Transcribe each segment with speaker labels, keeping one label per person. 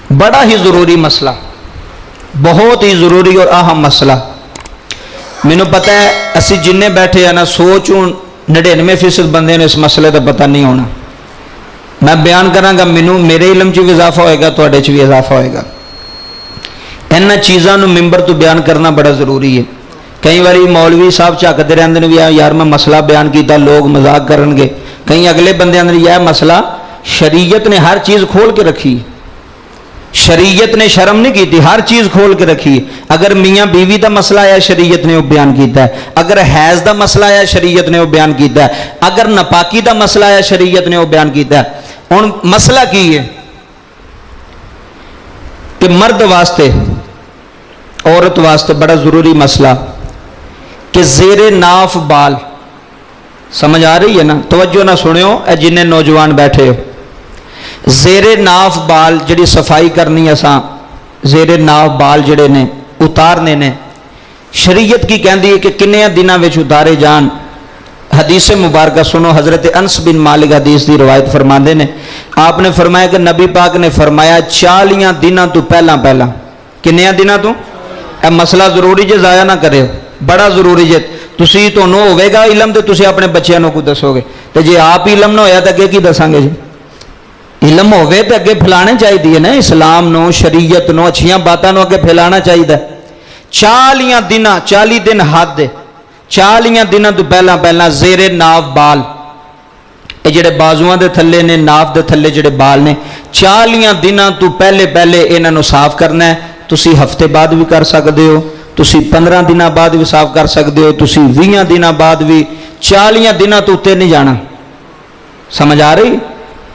Speaker 1: बड़ा ही ज़रूरी मसला, बहुत ही ज़रूरी और अहम मसला। मैनू पता है असी जिन्ने बैठे हैं ना, सोच 99% बंदे ने इस मसले का पता नहीं होना। मैं बयान करांगा, मैनू मेरे इलम च भी इजाफा होएगा, तुहाडे च भी इजाफा होएगा। इन्हां चीज़ों को मिंबर तो बयान करना बड़ा ज़रूरी है। कई बार मौलवी साहब झकते रहते हैं भी यार मैं मसला बयान किया, लोग मजाक करनगे। कई अगले बंदे अंदर यह मसला शरीयत ने हर चीज़ खोल के रखी, शरीयत ने शर्म नहीं की, हर चीज़ खोल के रखी। अगर मियाँ बीवी का मसला आया शरीयत ने वो बयान किया है, अगर हैज़ का मसला आया शरीयत ने वो बयान किया है, अगर नपाकी का मसला आया शरीयत ने वो बयान किया है। हुण मसला की है कि मर्द वास्ते औरत वास्ते बड़ा ज़रूरी मसला कि ज़ेरे नाफ बाल, समझ आ रही है ना, तवज्जो ना सुनियो जिन्हें नौजवान बैठे हो। ज़ेरे नाफ बाल जिहड़ी सफाई करनी असां, ज़ेरे नाफ बाल जिहड़े ने उतारने ने, शरीयत की कहती है कि किन्ने दिनों में उतारे जान। हदीस मुबारक सुनो, हज़रत अनस बिन मालिक हदीस की रवायत फरमाते ने, आपने फरमाया कि नबी पाक ने फरमाया 40 दिनों तो पहला पहला, किन्ने दिनों तो, यह मसला जरूरी जे जाया ना करे, बड़ा जरूरी जे। तुसी तुहानू होवेगा इलम तो तुसी अपने बच्चों को दसोगे, तो जे आप इलम ना होया तो अगे की दसांगे जी। इलम होवे तो अगे फैलाने चाहिए ना, इस्लाम नो शरीयत नो अच्छियां बातों अगे फैलाना चाहिए। 40 दिन 40 दिन हद, 40 दिनों तो पहला पहला ज़ेरे नाफ बाल, ये जोड़े बाजुआ के थले ने, नाफ के थले जोड़े बाल ने, 40 दिनों तो पहले पहले इन्हों साफ करना है। तुसी हफ्ते बाद भी कर सकते हो, तुसी 15 दिन बाद भी साफ कर सकते हो, तुसी 20 दिन बाद भी, 40 दिनों तो उत्ते नहीं जाना। समझ आ रही?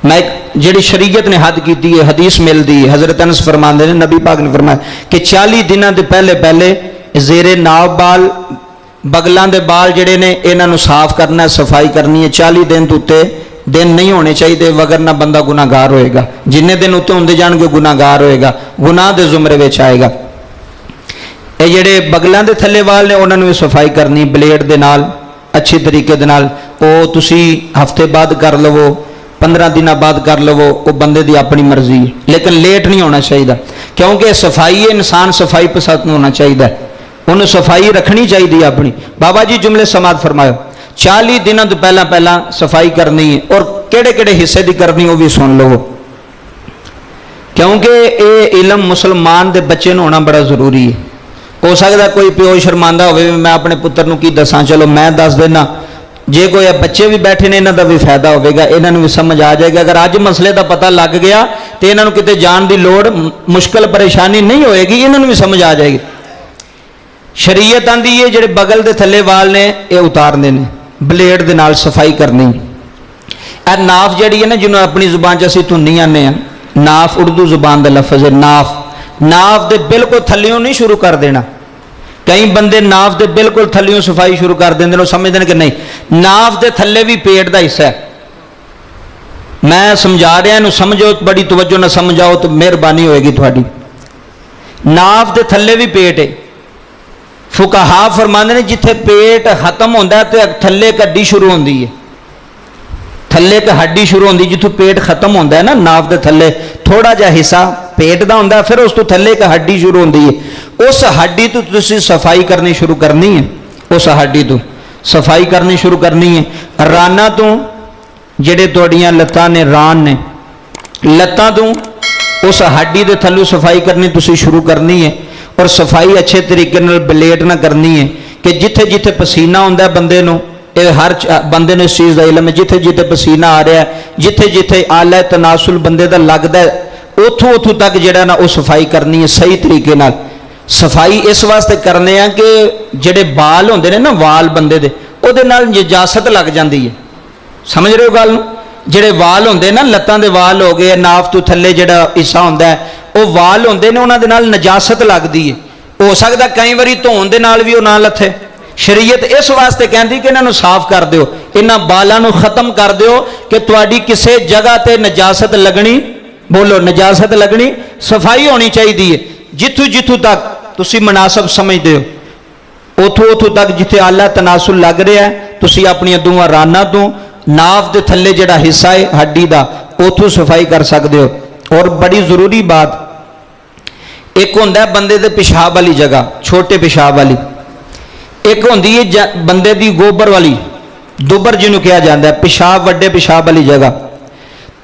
Speaker 1: मैं जी शरीयत ने हद की है, हदीस मिलती है, हज़रत अनस फरमाते हैं नबी पाक ने फरमाया कि 40 दिनों के पहले पहले ज़ेरे नाफ बाल, बगलों के बाल जोड़े ने इन्हों साफ करना, सफाई करनी है। 40 दिन तो उत्ते दिन नहीं होने चाहिए, वगरना बंदा गुनाहगार होएगा। जिन्ने दिन उत्ते होंदे जाणगे गुनाहगार होएगा, गुनाह के जुमरे में आएगा। ये जोड़े बगलों के थले वाल ने उन्होंने भी सफाई करनी ब्लेड के नाल, अच्छे तरीके दे नाल। वो तुसी हफ्ते बाद कर लवो, 15 दिन बाद कर लवो, वो बंदे की अपनी मर्जी है, लेकिन लेट नहीं होना चाहिए, क्योंकि सफाई है, इंसान सफाई पसंद होना चाहिए, उन्हें सफाई रखनी चाहिए अपनी। बाबा जी जुमले समात फरमायो, 40 दिनों तो पहला पहला सफाई करनी है, और केड़े केड़े हिस्से की करनी वो भी सुन लो, क्योंकि ये इलम मुसलमान के बच्चे होना बड़ा जरूरी है। हो सकता कोई प्यो शर्मांदा हो, मैं अपने पुत्र को की दसा, चलो मैं दस देना, जे कोई बच्चे भी बैठे ने इन्हों का भी फायदा होगा, इन्हों भी समझ आ जाएगा। अगर अज मसले का पता लग गया तो इन्हों किते जान की लोड़, मुश्किल परेशानी नहीं होएगी, इन्हों भी समझ आ जाएगी। शरीयत आंदी है जेडे बगल के थले वाल ने ये उतारने ने, ब्लेड के नाल सफाई करनी। ए नाफ जी है ना, जिन्होंने अपनी जुबान च असीं धुन्नी आने, नाफ उर्दू जुबान का लफज है। नाफ, नाफ के बिल्कुल थल्लियों नहीं शुरू कर देना। कई बंदे नाफ के बिल्कुल थल्लियों सफाई शुरू कर देंगे, वो समझते हैं कि नहीं, नाफ के थले भी पेट का हिस्सा है। मैं समझा रहा इन्हूं समझो, बड़ी तवज्जो ना समझाओ तो मेहरबानी होएगी थोड़ी। नाफ के थले भी पेट है। फुकाहा फरमाते हैं जिथे पेट खत्म होता है तो थले एक हड्डी शुरू होती है, थले एक हड्डी शुरू होती, जिथों पेट खत्म होता है ना, नाफ के थले थोड़ा जा हिस्सा पेट का होंगे, फिर उस तो थले एक हड्डी शुरू होती है। उस हड्डी तो तुसी सफाई करनी शुरू करनी है, उस हड्डी तो सफाई करनी शुरू करनी है। राना तो जेडे तुहाड़ियां लत्तां ने, रान ने, लत्तां तो उस हड्डी के थल्लों सफाई करनी तुसी शुरू करनी है। और सफाई अच्छे तरीके नाल ब्लेड ना करनी है कि जिथे जिथे पसीना होंदा बंदे नूं, ये हर बंदे ने इस चीज़ का इलम है, जिथे जिथे पसीना आ रहा है, जिथे जिथे आला तनासुल बंदे का लगता है, उथों उथों तक जिहड़ा ना वो सफाई करनी है सही तरीके नाल। सफाई इस वास्ते करने आ कि जेडे बाल होंदे ने ना, वाल बंदे दे, उहदे नाल नजासत लग जाती है। समझ रहे हो गल नूं? जेडे वाल होंदे ना, लत्तां दे वाल हो गए, नाफ तो थल्ले जेड़ा हिस्सा होंदा है, वो वाल होंदे ने, उन्हां दे नाल नजासत लगदी है। हो सकदा कई बारी धोण दे नाल भी वो ना लथे। शरीयत इस वास्ते कहती कि इन्हों साफ कर दो, इन्हों बालों खत्म कर दो कि तुहाडी किसी जगह ते नजासत लगनी, बोलो नजासत लगनी, सफाई होनी चाहिए है। जिथों जिथों तक तुसी मुनासिब समझते हो, उथों उथों तक जिथे आला तनासुल लग रहा है, तुसी अपनी दोवां रानां तो नाफ के थले जिहड़ा हिस्सा है हड्डी का, उथों सफाई कर सकते हो। और बड़ी जरूरी बात, एक होंदा है बंदे दे पेशाब वाली जगह, छोटे पेशाब वाली, एक होंदी है बंदे दी गोबर वाली, दुबर जिन्हों कहा जाता है, पेशाब वड्डे पेशाब वाली जगह।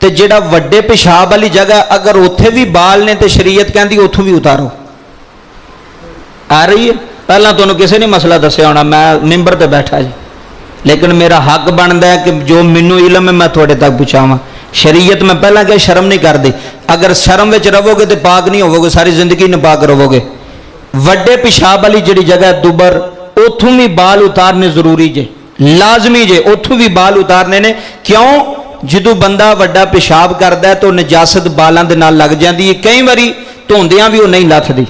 Speaker 1: तो जिहड़ा वड्डे पेशाब वाली जगह अगर उत्थे भी बाल ने तो शरीयत कहती उत्थों भी उतारो। आ रही है? पहला तुहानूं किसी ने मसला दस्या होना, मैं मिंबर पर बैठा जी, लेकिन मेरा हक बनता है कि जो मैनू इलम है मैं थोड़े तक पहुँचावां। शरीयत में पहला क्या शर्म नहीं करती, अगर शर्म विच रहोगे तो पाक नहीं होवोगे, सारी जिंदगी नापाक रहोगे। वड्डे पेशाब वाली जिहड़ी जगह दुबर, उथों भी बाल उतारने जरूरी जे, लाजमी जे, उथों भी बाल उतारने ने। क्यों? जो बंदा वड्डा पेशाब करता है तो नजासत बालों के नाल लग जाती है, कई बारी धोंदियां भी वो नहीं लथदी,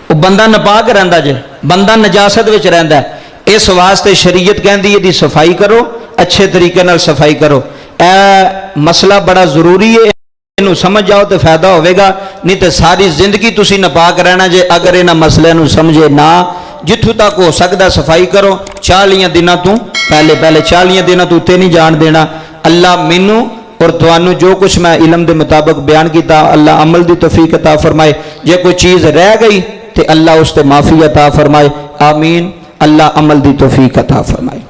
Speaker 1: वो बंदा नापाक रहिंदा जे, बंदा नजासत विच रहिंदा है। इस वास्ते शरीयत कहती है दी सफाई करो, अच्छे तरीके नाल सफाई करो। यह मसला बड़ा जरूरी है, इनू समझ जाओ तो फायदा होगा, नहीं तो सारी जिंदगी तुसी नापाक रहना जे अगर इन्हां मसलिਆਂ ਨੂੰ समझे ना। जिथों तक हो सकता सफाई करो, 40 दिनों तो पहले 40 दिनों तो उत्ते नहीं जान देना। अल्लाह मैनू और तुहानू जो कुछ मैं इलम के मुताबिक बयान किया, अल्लाह अमल की तौफीक अता फरमाए। जे कोई चीज़ रह गई तो अल्लाह उस पर माफ़ी अता फरमाए। आमीन। अल्लाह अमल की तौफीक अता फरमाए।